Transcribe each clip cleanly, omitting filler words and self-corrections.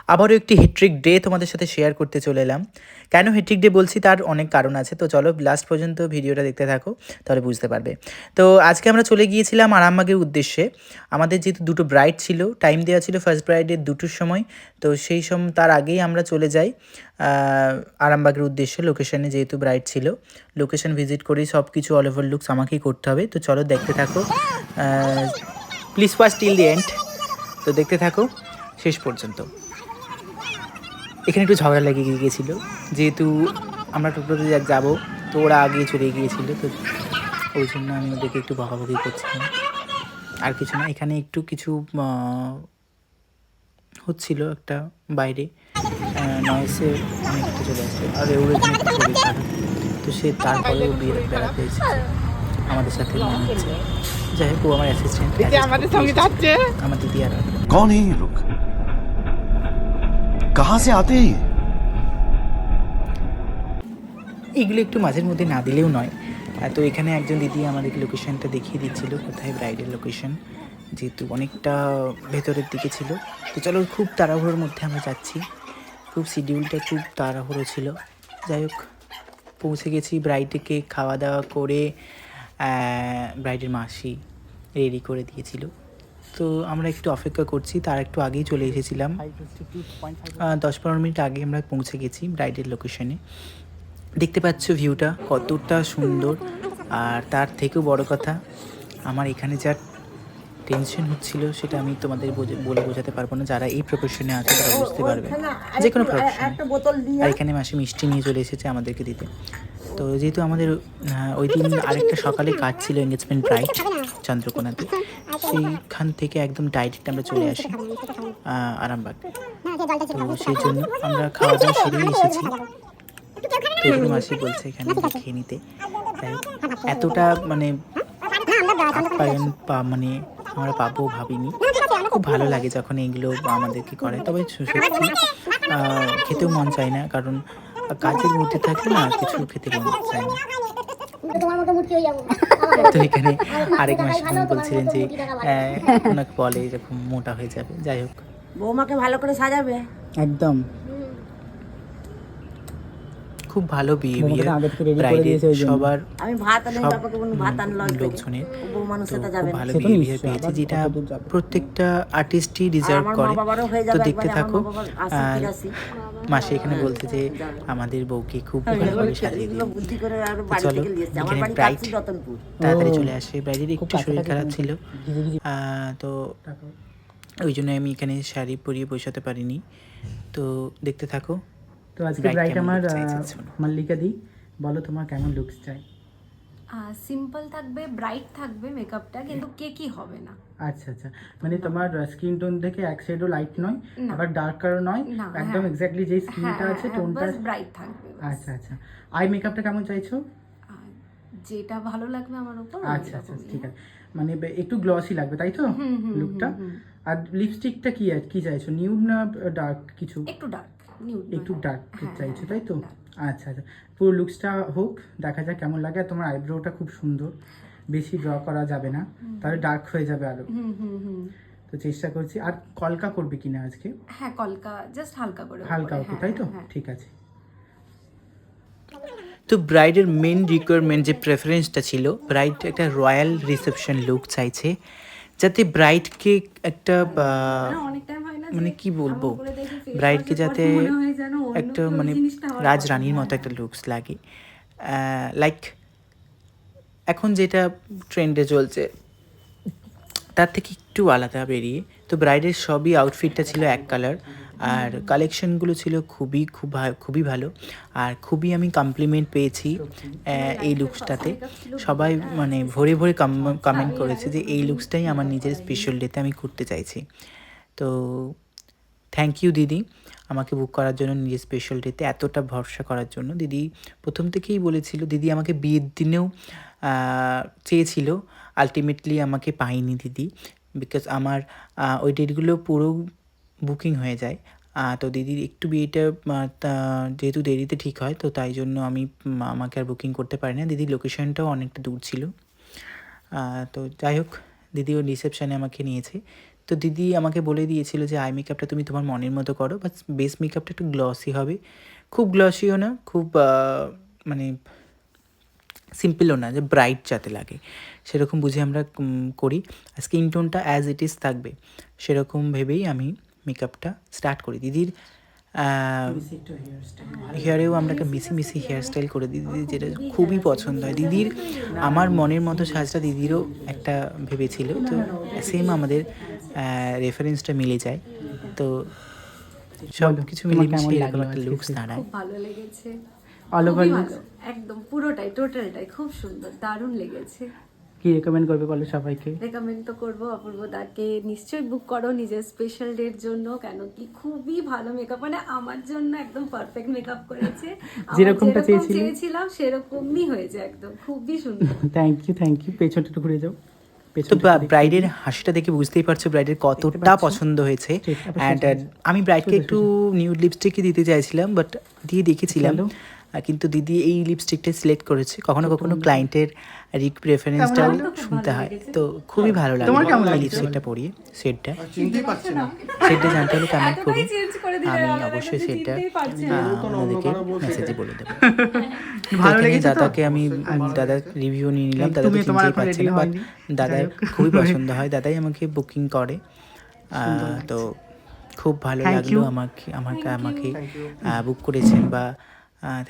আবারও একটি hat-trick day তোমাদের সাথে শেয়ার করতে চলে এলাম। কেন হেট্রিক ডে বলছি তার অনেক কারণ আছে, তো চলো লাস্ট পর্যন্ত ভিডিওটা দেখতে থাকো, তাহলে বুঝতে পারবে। তো আজকে আমরা চলে গিয়েছিলাম আরামবাগের উদ্দেশ্যে। আমাদের যেহেতু দুটো ব্রাইড ছিল, টাইম দেওয়া ছিল ফার্স্ট ব্রাইডের 2টোর সময়, তো সেই সময় তার আগেই আমরা চলে যাই আরামবাগের উদ্দেশ্যে। লোকেশানে যেহেতু ব্রাইড ছিল, লোকেশান ভিজিট করেই সব কিছু অল ওভার লুকস আমাকেই করতে হবে। তো চলো দেখতে থাকো, please watch till the end. তো দেখতে থাকো শেষ পর্যন্ত। এখানে একটু ঝগড়া লেগে গিয়েছিল, যেহেতু আমরা টোটোতে যাবো, তো ওরা আগে চলে গিয়েছিল, তো ওই জন্য আমি ওদেরকে একটু বকাবকি করছিলাম, আর কিছু না। এখানে একটু কিছু হচ্ছিল একটা বাইরে, নয়েসে অনেকটা চলে আসছে, আর ওর এখানে একটু শরীর খারাপ, তো সে তারপরেও বেড়াতে এসেছে আমাদের সাথে মনে হচ্ছে। যাই হোক, ও আমার অ্যাসিস্ট্যান্ট, আমাদের সঙ্গে যাচ্ছে। আমার দিদি। আর कौन है ये लोग? कहां से आते हैं ये? এগুলো একটু মাঝের মধ্যে না দিলেও নয়। তো এখানে একজন দিদি আমাদেরকে লোকেশনটা দেখিয়ে দিচ্ছিল, কোথায় ব্রাইডের লোকেশন, যেহেতু অনেকটা ভেতরের দিকে ছিল। তো চলো, খুব তাড়াহুড়োর মধ্যে আমরা যাচ্ছি, খুব শিডিউলটা খুব তাড়াহুড়ো ছিল। যাই হোক, পৌঁছে গেছি। ব্রাইডকে খাওয়া দাওয়া করে ব্রাইডের মাসি রেডি করে দিয়েছিল, তো আমরা একটু অপেক্ষা করছি। তার একটু আগেই চলে এসেছিলাম, 10-15 মিনিট আগে আমরা পৌঁছে গেছি ব্রাইডের লোকেশনে। দেখতে পাচ্ছ ভিউটা কতটা সুন্দর, আর তার থেকেও বড় কথা, আমার এখানে যা টেনশন হচ্ছিল সেটা আমি তোমাদের বলে বোঝাতে পারবো না। যারা এই প্রফেশনে আছে তারা বুঝতে পারবে, যে কোনো প্রফেশনে। আর এখানে মাসি মিষ্টি নিয়ে চলে এসেছে আমাদেরকে দিতে। তো যেহেতু আমাদের ওই দিন আরেকটা সকালে কাজ ছিল, এঙ্গেজমেন্ট ব্রাইড চন্দ্রকোনাতে, সেইখান থেকে একদম ডাইরেক্ট আমরা চলে আসি আরামবাগ। তো সেই জন্য আমরা খাওয়া দাওয়া সেরেই এসেছি। তো এখানে মাসি বলছে এখানে খেয়ে নিতে। তাই এতটা মানে আপ্যায়ন মানে আমরা পাবো ভাবিনি। খুব ভালো লাগে যখন এগুলো আমাদেরকে করে, তবে সত্যি খেতেও মন চায় না, কারণ কাজের মধ্যে থাকলে না কিছু খেতে মন চায় না। তো এখানে আরেক মাসি বলছিলেন যে ওনাকে বলে এরকম মোটা হয়ে যাবে। যাই হোক, বৌমাকে ভালো করে সাজাবে একদম খুব ভালো বিহেভিয়ার ব্রাইডের সবার, আমি ভাত আনি, বাবাকে বলুন ভাত আনলো লোকজনের। বউ মানুষ তো সেটা খুব যাবে ভালো বিহেভিয়ার পেয়েছে, যেটা প্রত্যেকটা আর্টিস্টই ডিজার্ভ করে। তো দেখতে থাকো। মাসি এখানে বলছে যে আমাদের বউকে খুব ভালোভাবে সাজিয়ে দিন। চলো, এখানে ব্রাইড তাড়াতাড়ি চলে আসে। ব্রাইডের একটু শরীর খারাপ ছিল, তো ওই জন্য আমি এখানে শাড়ি পরিয়ে বসাতে পারিনি। তো দেখতে থাকো। তো আজকে ব্রাইড আমার মল্লিকা দি, বলো তোমার কেমন লুকস চাই? সিম্পল থাকবে, ব্রাইট থাকবে মেকআপটা, কিন্তু কেকি হবে না। আচ্ছা আচ্ছা, মানে তোমার স্কিন টোন থেকে এক সাইডও লাইট নয়, আবার ডার্কারও নয়, একদম এক্স্যাক্টলি যেই স্কিনটা আছে টোনটা ব্রাইট থাকবে। আচ্ছা আচ্ছা। আই মেকআপটা কেমন চাইছো? যেটা ভালো লাগবে আমার উপর। আচ্ছা আচ্ছা, ঠিক আছে, মানে একটু গ্লসি লাগবে তাই তো লুকটা। আর লিপস্টিকটা কি চাইছো, নিউড না ডার্ক কিছু? একটু ডার্ক নিউড, একটু ডার্ক চাইছো তাই তো? আচ্ছা আচ্ছা, পুরো লুকসটা হোক, দেখা যাক কেমন লাগে। আর তোমার আইব্রোটা খুব সুন্দর, বেশি ড্র করা যাবে না, তাহলে ডার্ক হয়ে যাবে আরো। তো চেষ্টা করছি। আর কলকা করবে কিনা আজকে? হ্যাঁ, কলকা জাস্ট হালকা করে, হালকা ওকে, তাই তো? ঠিক আছে। তো ব্রাইডের মেন রিকোয়ারমেন্ট যে প্রেফারেন্সটা ছিল, ব্রাইড একটা রয়্যাল রিসেপশন লুক চাইছে, যাতে ব্রাইডকে একটা মানে কি বলবো, ব্রাইডকে যাতে একটা মানে রাজরানীর মতো একটা লুকস লাগে। লাইক এখন যেটা ট্রেন্ডে চলছে তার থেকে একটু আলাদা বেরিয়ে। তো ব্রাইডের সবই আউটফিটটা ছিল এক কালার, আর কালেকশনগুলো ছিল খুবই ভালো, আর খুবই আমি কমপ্লিমেন্ট পেয়েছি এই লুকসটাতে। সবাই মানে ভরে ভরে কমেন্ট করেছে যে এই লুকসটাই আমার নিজের স্পেশাল ডেতে আমি করতে চাইছি। তো থ্যাংক ইউ দিদি, আমাকে বুক করার জন্য, নিজের স্পেশাল ডেতে এতটা ভরসা করার জন্য। দিদি প্রথম থেকেই বলেছিল, দিদি আমাকে বিয়ের দিনেও চেয়েছিল, আলটিমেটলি আমাকে পাইনি দিদি, বিকজ আমার ওই ডেটগুলো পুরো বুকিং হয়ে যায়। তো দিদির একটু বিয়েটা যেহেতু দেরিতে ঠিক হয়, তো তাই জন্য আমাকে আর বুকিং করতে পারি না। দিদির লোকেশনটাও অনেকটা দূর ছিল। তো যাই হোক, দিদি ওর রিসেপশানে আমাকে নিয়েছে। তো দিদি আমাকে বলে দিয়েছিল যে আই মেকআপটা তুমি তোমার মনের মতো করো, বাট বেস মেকআপটা একটু গ্লসি হবে, খুব গ্লসিও না, খুব মানে সিম্পলও না, যে ব্রাইট যাতে লাগে সেরকম বুঝে আমরা করি। আর স্কিন টোনটা অ্যাজ ইট ইজ থাকবে সেরকম ভেবেই আমি মেকআপটা স্টার্ট করি। দিদির হেয়ারেও আমরা একটা মিশি হেয়ারস্টাইল করে দিই দিদি, যেটা খুবই পছন্দ হয় দিদির। আমার মনের মতো সাজটা দিদিরও একটা ভেবেছিল, তো সেম আমাদের রেফারেন্সটা মিলে যায়। তো সব কিছু মিলেমিশে এরকম একটা লুকস দাঁড়ায়। খুব ভালো লেগেছে, অল ওভার খুবই ভালো, একদম পুরোটাই টোটালটাই খুব সুন্দর, দারুণ লেগেছে। কি রেকমেন্ড করবে বলো সবাইকে? রেকমেন্ড তো করবো অপূর্ব দাকে নিশ্চয়ই বুক করো নিজের স্পেশাল ডের জন্য, কেন কি খুবই ভালো মেকআপ, মানে আমার জন্য একদম পারফেক্ট মেকআপ করেছে। আমার যেরকমটা যেরকম চেয়েছিলে? চেয়েছিলাম সেরকমই হয়েছে, একদম খুবই সুন্দর। Thank you. পেছনটা একটু ঘুরে যাও। তো ব্রাইডের হাসিটা দেখে বুঝতেই পারছো ব্রাইডের কতটা পছন্দ হয়েছে। অ্যান্ড আমি ব্রাইডকে একটু নিউড লিপস্টিকই দিতে চাইছিলাম, বাট দিয়ে দেখেছিলাম, কিন্তু দিদি এই লিপস্টিকটা সিলেক্ট করেছে। কখনো কখনো ক্লায়েন্টের প্রেফারেন্সটাও শুনতে হয়, তো খুবই ভালো লাগে এই লিপস্টিকটা পরিয়ে। শেডটা জানতে হলে কমেন্ট করুন, আমি অবশ্যই শেডটা আপনাদেরকে মেসেজে বলে দেবো। ভালো লেগেছে দাদাকে, আমি দাদার রিভিউ নিয়ে নিলাম। দাদা তো চিনতেই পারছে না, বাট দাদার খুবই পছন্দ হয়, দাদাই আমাকে বুকিং করে। তো খুব ভালো লাগলো আমাকে বুক করেছেন, বা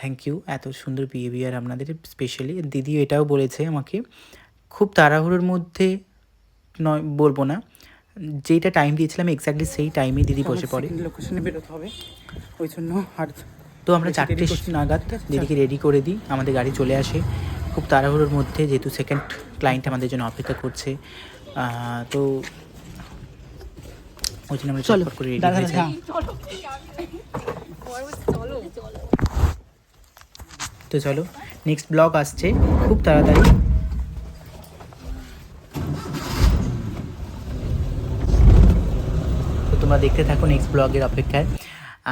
থ্যাংক ইউ। এত সুন্দর বিহেভিয়ার আপনাদের। স্পেশালি দিদি এটাও বলেছে আমাকে, খুব তাড়াহুড়োর মধ্যে নয় বলবো না, যেটা টাইম দিয়েছিলাম এক্স্যাক্টলি সেই টাইমে দিদি বসে পড়ে। লোকেশনে বেরোতে হবে, ওই জন্য। আর তো আমরা 4টে নাগাদ দিদিকে রেডি করে দিই, আমাদের গাড়ি চলে আসে খুব তাড়াহুড়োর মধ্যে, যেহেতু সেকেন্ড ক্লায়েন্ট আমাদের জন্য অপেক্ষা করছে। তো ওই জন্য আমরা চটপট করে রেডি হয়ে যাই। তো চলো, নেক্সট ব্লগ আসছে খুব তাড়াতাড়ি। তো তোমরা দেখতে থাকো নেক্সট ব্লগের অপেক্ষায়।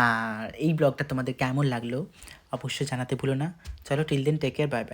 আর এই ব্লগটা তোমাদের কেমন লাগলো অবশ্যই জানাতে ভুলো না। চলো, till then, take care, bye by.